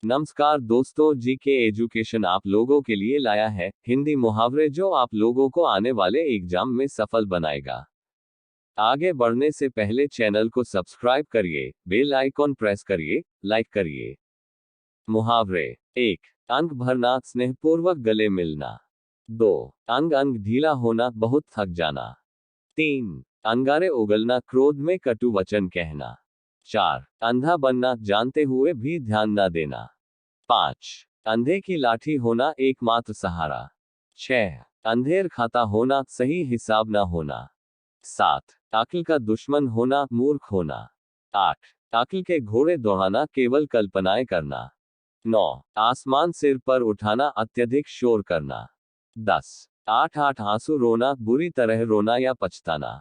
नमस्कार दोस्तों, GK education आप लोगों के लिए लाया है हिंदी मुहावरे जो आप लोगों को आने वाले एग्जाम में सफल बनाएगा। आगे बढ़ने से पहले चैनल को सब्सक्राइब करिए, बेल आइकॉन प्रेस करिए, लाइक करिए। मुहावरे। 1. अंग भरना, स्नेहपूर्वक गले मिलना। 2. अंग अंग ढीला होना, बहुत थक जाना। 3. अंगारे उगलना, क्रोध में कटु वचन कहना। 4. अंधा बनना, जानते हुए भी ध्यान न देना। 5. अंधे की लाठी होना, एकमात्र सहारा। 6. अंधेर खाता होना, सही हिसाब न होना। 7. अक्ल का दुश्मन होना, मूर्ख होना। 8. अक्ल के घोड़े दौड़ाना, केवल कल्पनाएं करना। 9. आसमान सिर पर उठाना, अत्यधिक शोर करना। 10. 8 आंसू रोना, बुरी तरह रोना या पछताना।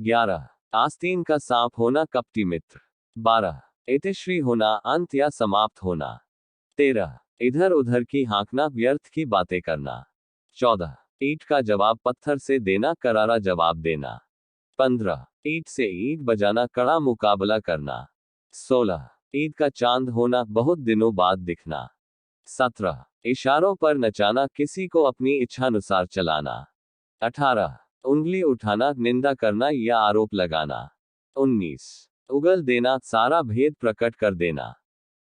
11. आस्तीन का सांप होना, कपटी मित्र। 12. इतिश्री होना, अंत या समाप्त होना। 13. इधर उधर की हाँकना, व्यर्थ की बातें करना। 14. ईंट का जवाब पत्थर से देना, करारा जवाब देना। 15. ईंट से ईंट बजाना, कड़ा मुकाबला करना। 16. ईद का चांद होना, बहुत दिनों बाद दिखना। 17. इशारों पर नचाना, किसी को अपनी इच्छानुसार चलाना। 18. उंगली उठाना, निंदा करना या आरोप लगाना। 19. उगल देना, सारा भेद प्रकट कर देना।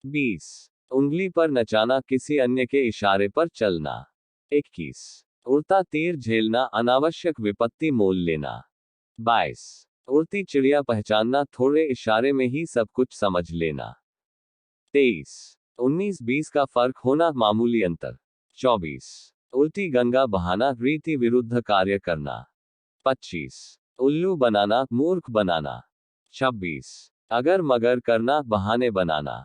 20. उंगली पर नचाना, किसी अन्य के इशारे पर चलना। 21. उड़ता तीर झेलना, अनावश्यक विपत्ति मोल लेना। 22. उड़ती चिड़िया पहचानना, थोड़े इशारे में ही सब कुछ समझ लेना। 23. 19-20 का फर्क होना, मामूली अंतर। 24. उल्टी गंगा बहाना, रीति विरुद्ध कार्य करना। 25. उल्लू बनाना, मूर्ख बनाना। 26. अगर मगर करना, बहाने बनाना।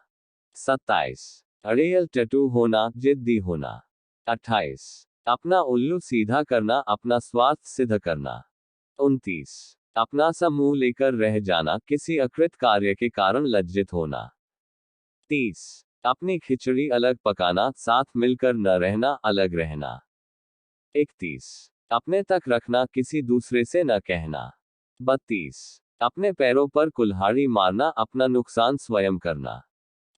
27. अड़ियल टटू होना, जिद्दी होना। 28. अपना उल्लू सीधा करना, अपना स्वार्थ सिद्ध करना। 29. अपना सा मुंह लेकर रह जाना, किसी अकृत कार्य के कारण लज्जित होना। 30. अपनी खिचड़ी अलग पकाना, साथ मिलकर न रहना, अलग रहना। 31. अपने तक रखना, किसी दूसरे से न कहना। 32. अपने पैरों पर कुल्हाड़ी मारना, अपना नुकसान स्वयं करना।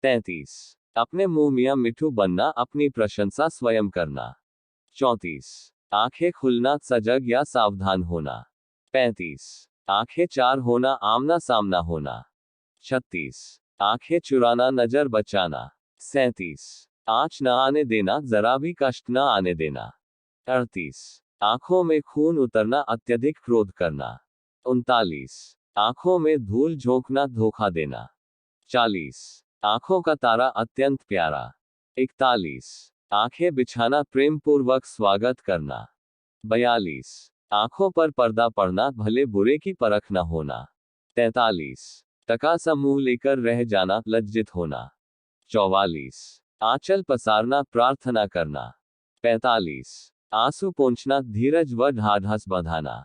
33. अपने मुंह मियां मिठू बनना, अपनी प्रशंसा स्वयं करना। 34. आंखें खुलना, सजग या सावधान होना। 35. आंखें चार होना, आमना सामना होना। 36. आंखें चुराना, नजर बचाना। 37. आंच न आने देना, जरा भी कष्ट न आने देना। 38. आंखों में खून उतरना, अत्यधिक क्रोध करना। 39. आंखों में धूल झोंकना, धोखा देना। 40. आंखों का तारा, अत्यंत प्यारा। 41. आंखें बिछाना, प्रेम पूर्वक स्वागत करना। 42. आंखों पर पर्दा पड़ना, भले बुरे की परख न होना। 43. टका सा मुंह लेकर रह जाना, लज्जित होना। 44. आंचल पसारना, प्रार्थना करना। 45. आंसू पोंछना, धीरज व ढाढ़स बंधाना।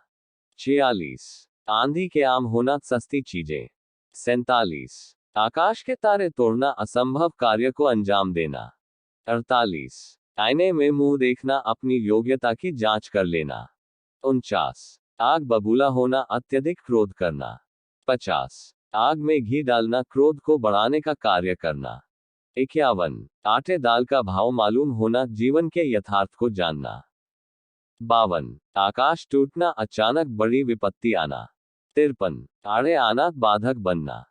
46. आंधी के आम होना, सस्ती चीजें। 47. आकाश के तारे तोड़ना, असंभव कार्य को अंजाम देना। 48. आईने में मुंह देखना, अपनी योग्यता की जांच कर लेना। 49. आग बबूला होना, अत्यधिक क्रोध करना। 50. आग में घी डालना, क्रोध को बढ़ाने का कार्य करना। 51. आटे दाल का भाव मालूम होना, जीवन के यथार्थ को जानना। 52. आकाश टूटना, अचानक बड़ी विपत्ति आना। 53. आड़े आना, बाधक बनना।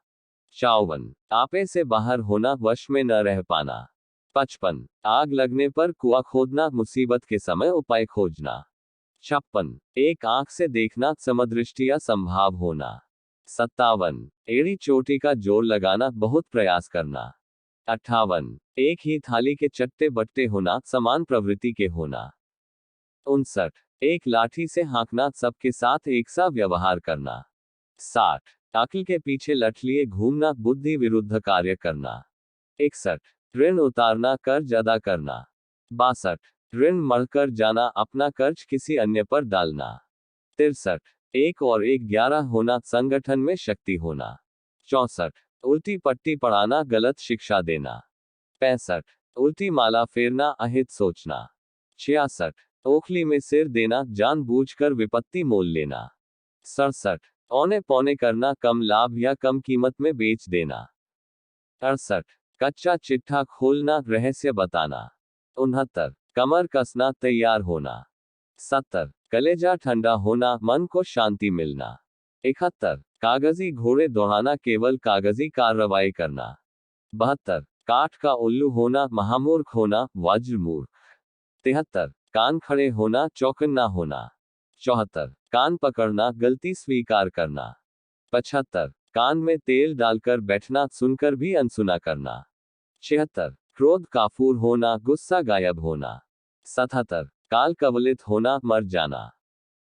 54. आपे से बाहर होना, वश में न रह पाना। 55. आग लगने पर कुआं खोदना, मुसीबत के समय उपाय खोजना। 56. एक आंख से देखना, समदृष्टि या संभाव होना। 57. एड़ी चोटी का जोर लगाना, बहुत प्रयास करना। 58. एक ही थाली के चट्टे बट्टे होना, समान प्रवृत्ति के होना। 59. एक लाठी से हाँकना, सबके साथ एक सा व्यवहार करना। 60. अक्ल के पीछे लठ लिए घूमना, बुद्धि विरुद्ध कार्य करना। 61. ऋण उतारना, कर्ज अदा करना। 62. ऋण मढ़कर जाना, अपना कर्ज किसी अन्य पर डालना। 63. एक और एक 11 होना, संगठन में शक्ति होना। 64. उल्टी पट्टी पढ़ाना, गलत शिक्षा देना। 65. उल्टी माला फेरना, अहित सोचना। 66. ओखली में सिर देना, जानबूझकर विपत्ति मोल लेना। 67. औने पौने करना, कम लाभ या कम कीमत में बेच देना। 68. कच्चा चिट्ठा खोलना, रहस्य बताना। 69 कमर कसना, तैयार होना। 70 कलेजा ठंडा होना, मन को शांति मिलना। 71 कागजी घोड़े दौड़ाना, केवल कागजी कार्रवाई करना। 72 काठ का उल्लू होना, महामूर्ख होना, वज्रमूर्ख। 73 कान खड़े होना, चौकन्ना होना। 74 कान पकड़ना, गलती स्वीकार करना। 75 कान में तेल डालकर बैठना, सुनकर भी अनसुना करना। 76 क्रोध काफूर होना, गुस्सा गायब होना। 77 काल कवलित होना, मर जाना।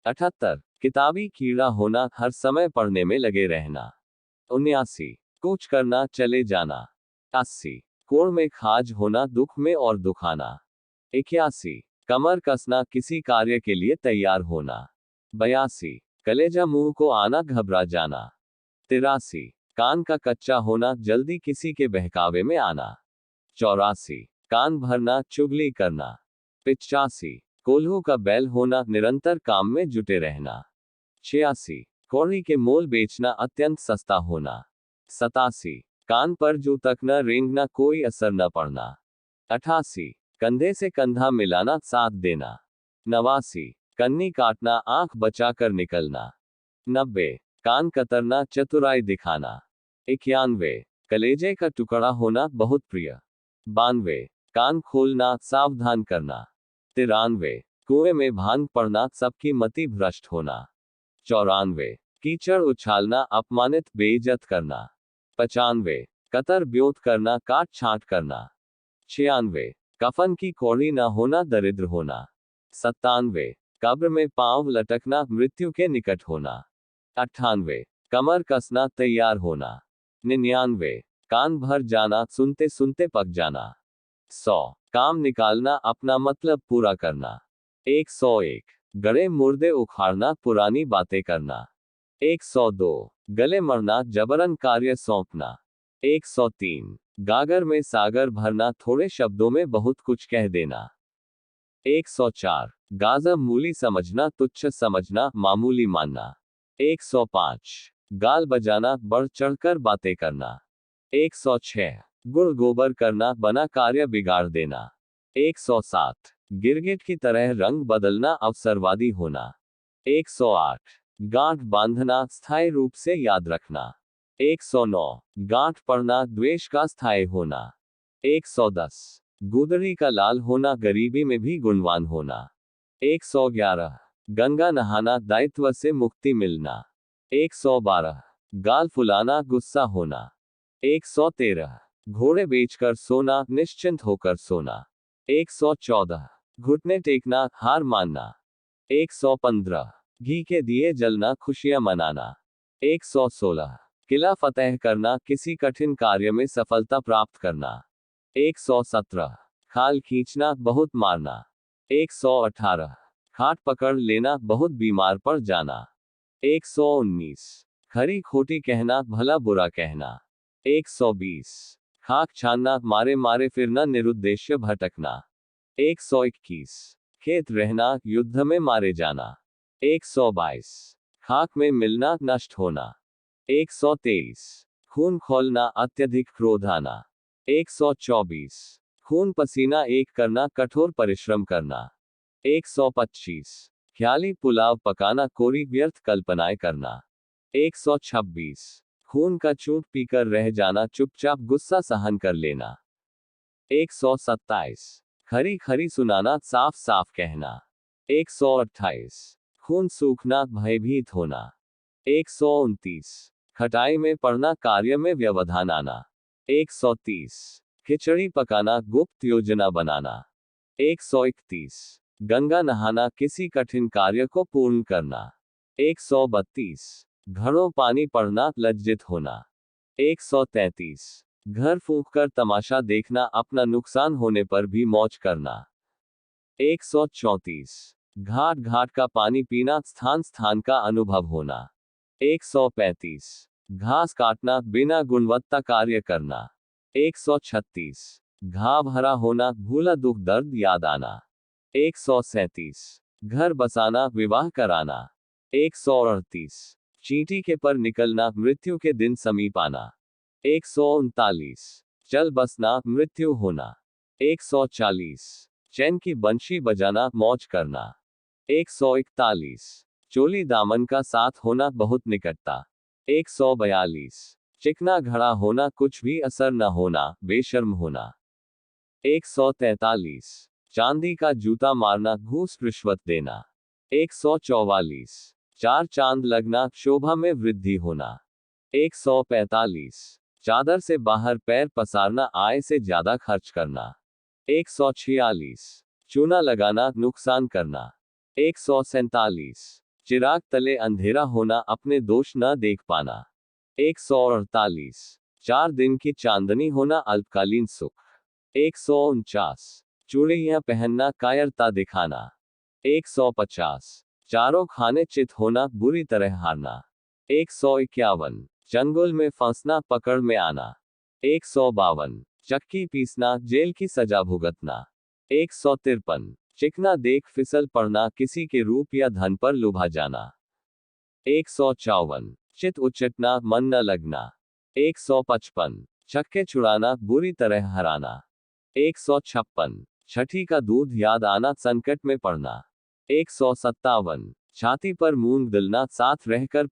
78 किताबी कीड़ा होना, हर समय पढ़ने में लगे रहना। 79 कूच करना, चले जाना। 80 कोण में खाज होना, दुख में और दुखाना। 81 कमर कसना, किसी कार्य के लिए तैयार होना। 82 कलेजा मुंह को आना, घबरा जाना। 83 कान का कच्चा होना, जल्दी किसी के बहकावे में आना। 84 कान भरना, चुगली करना। 85 कोल्हू का बैल होना, निरंतर काम में जुटे रहना। 86 कौड़ी के मोल बेचना, अत्यंत सस्ता होना। 87 कान पर जू तक न रेंगना, कोई असर न पड़ना। 88 कंधे से कंधा मिलाना, साथ देना। 89 कन्नी काटना, आंख बचाकर निकलना। 90 कान कतरना, चतुराई दिखाना। 91 कलेजे का टुकड़ा होना, बहुत प्रिय। 92 कान खोलना, सावधान करना। 93 कुएं में भांग पड़ना, सबकी मति भ्रष्ट होना। 94 कीचड़ उछालना, अपमानित बेइज्जत करना। 95 कतर ब्योत करना, काट छांट करना। 96 कफन की कौड़ी न होना, दरिद्र होना। 97 कब्र में पांव लटकना, मृत्यु के निकट होना। 98 कमर कसना, तैयार होना। 99 कान भर जाना, सुनते सुनते पक जाना। 100 काम निकालना, अपना मतलब पूरा करना। 101 गड़े मुर्दे उखाड़ना, पुरानी बातें करना। 102 गले मरना, जबरन कार्य सौंपना। 103 गागर में सागर भरना, थोड़े शब्दों में बहुत कुछ कह देना। 104 गाजा मूली समझना, तुच्छ समझना, मामूली मानना। 105 गाल बजाना, बढ़ चढ़कर बातें करना। 106 गुड़ गोबर करना, बना कार्य बिगाड़ देना। 107 गिरगिट की तरह रंग बदलना, अवसरवादी होना। 108 गांठ बांधना, स्थायी रूप से याद रखना। 109 गांठ पड़ना, द्वेष का स्थायी होना। 110 गुदड़ी का लाल होना, गरीबी में भी गुणवान होना। 111 गंगा नहाना, दायित्व से मुक्ति मिलना। 112 गाल फुलाना, गुस्सा होना। 113 घोड़े बेचकर सोना, निश्चिंत होकर सोना। 114 घुटने टेकना, हार मानना। 115 घी के दिए जलना, खुशियां मनाना। 116 किला फतेह करना, किसी कठिन कार्य में सफलता प्राप्त करना। 117 खाल खींचना, बहुत मारना। 118 खाट पकड़ लेना, बहुत बीमार पड़ जाना। 119 खरी खोटी कहना, भला बुरा कहना। 120 खाक छानना, मारे मारे फिरना, निरुद्देश्य भटकना। 121 खेत रहना, युद्ध में मारे जाना। 122 खाक में मिलना, नष्ट होना। 123 खून खोलना, अत्यधिक क्रोध आना। 124 खून पसीना एक करना, कठोर परिश्रम करना। 125 ख्याली पुलाव पकाना, कोरी व्यर्थ कल्पनाएं करना। 126 खून का चूंट पीकर रह जाना, चुपचाप गुस्सा सहन कर लेना। 127 खरी खरी सुनाना, साफ साफ कहना। 128 खून सूखना, भयभीत होना। 129 खटाई में पड़ना, कार्य में व्यवधान आना। 130 खिचड़ी पकाना, गुप्त योजना बनाना। 131 गंगा नहाना, किसी कठिन कार्य को पूर्ण करना। 132 घड़ों पानी पड़ना, लज्जित होना। 133 घर फूंक कर तमाशा देखना, अपना नुकसान होने पर भी मौज करना। 134 घाट घाट का पानी पीना, स्थान स्थान का अनुभव होना। 135 घास काटना, बिना गुणवत्ता कार्य करना। 136 घाव भरा होना, भूला दुख दर्द याद आना। 137 घर बसाना, विवाह कराना। 138 चींटी के पर निकलना, मृत्यु के दिन समीप आना। 139 चल बसना, मृत्यु होना। 140, चैन की बंशी बजाना, मौज करना। 141, चोली दामन का साथ होना, बहुत निकटता। 142, चिकना घड़ा होना, कुछ भी असर न होना, बेशर्म होना। 143, चांदी का जूता मारना, घूस रिश्वत देना। 144, चार चांद लगना, शोभा में वृद्धि होना। 145, चादर से बाहर पैर पसारना, आय से ज्यादा खर्च करना। 146, चूना लगाना, नुकसान करना। 147, चिराग तले अंधेरा होना, अपने दोष न देख पाना। 148, 4 दिन की चांदनी होना, अल्पकालीन सुख। 149, चूड़ियां पहनना, कायरता दिखाना। 150, चारों खाने चित होना, बुरी तरह हारना। 151, चंगुल में फंसना, पकड़ में आना। 152, चक्की पीसना, जेल की सजा भुगतना। 153, चिकना देख फिसल पड़ना, किसी के रूप या धन पर लुभा जाना। 154, चित उचटना, मन न लगना। 155, छक्के छुड़ाना, बुरी तरह हराना। 156, छठी का दूध याद आना, संकट में पड़ना। 157, छाती पर मूंग दिलना, साथ रहकर